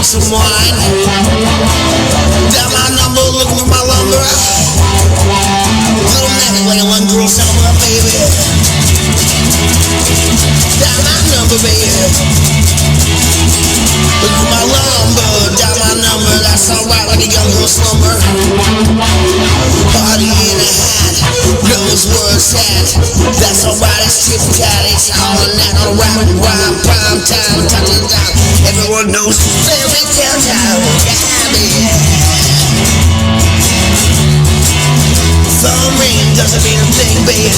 drink some wine. Down my number, looking for my lumber. Little magic like a one girl summer, baby. Down my number, baby. Look for my lumber. Down my number, that's alright like a young girl slumber. Party in a hat, knows where it's at. That's alright, it's tip-tat, it's all in that. On rhyme, prime time, touching down. Everyone knows fairy tale time. Yeah. Phone ring doesn't mean a thing, baby.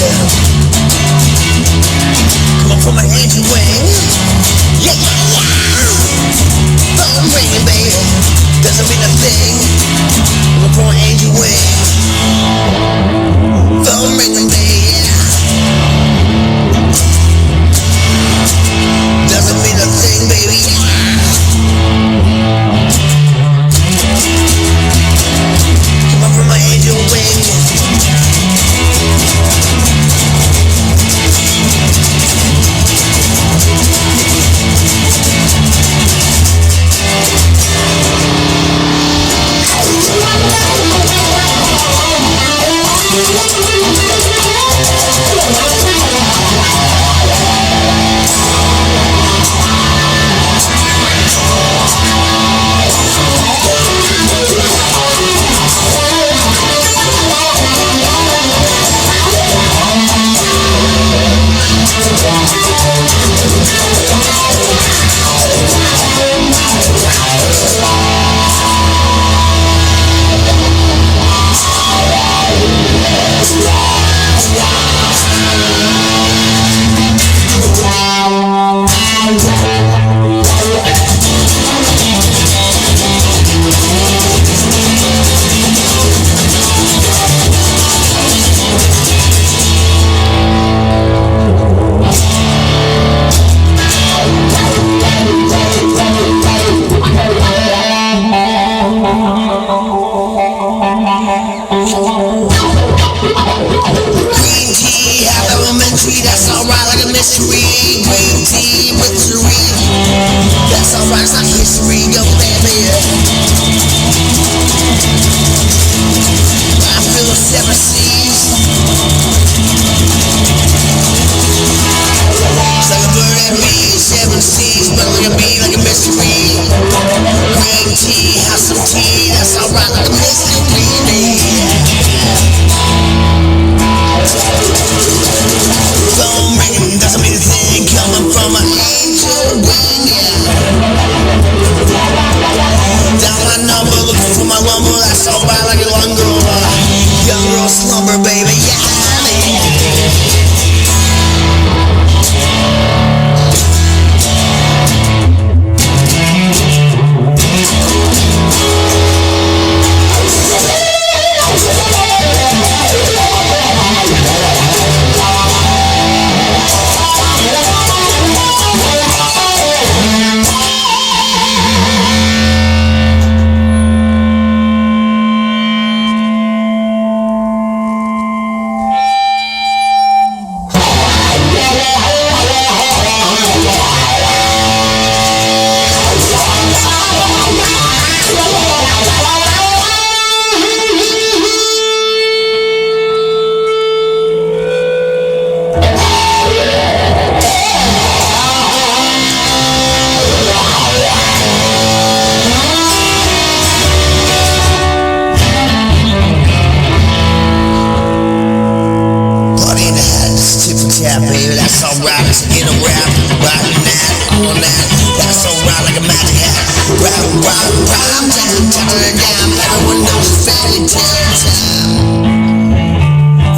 Come on from my angel wing. Yeah. Phone ring, baby, doesn't mean a thing. Come on from my angel wing. Phone ring, baby. Doesn't mean a thing, baby. Come on from my angel wing. That's alright like a mystery. Green tea, victory. That's alright, it's not history, yo, baby. I feel the seven seas. It's like a bird at me, seven seas, but like a bee, like a mystery. Green tea, have some tea. That's alright like a mystery. Phone ringing doesn't mean a thing. Coming from an angel wing, yeah. Down my number, looking for my lumber. That's alright like a young girl slumber, baby, yeah. Baby, that's alright, let's get a rap. Riding that, on that, that's alright like a magic hat. Rap, down, touching it down. Everyone knows it's fairy tale time.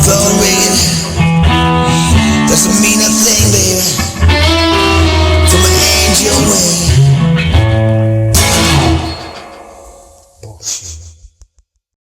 Phone ringing.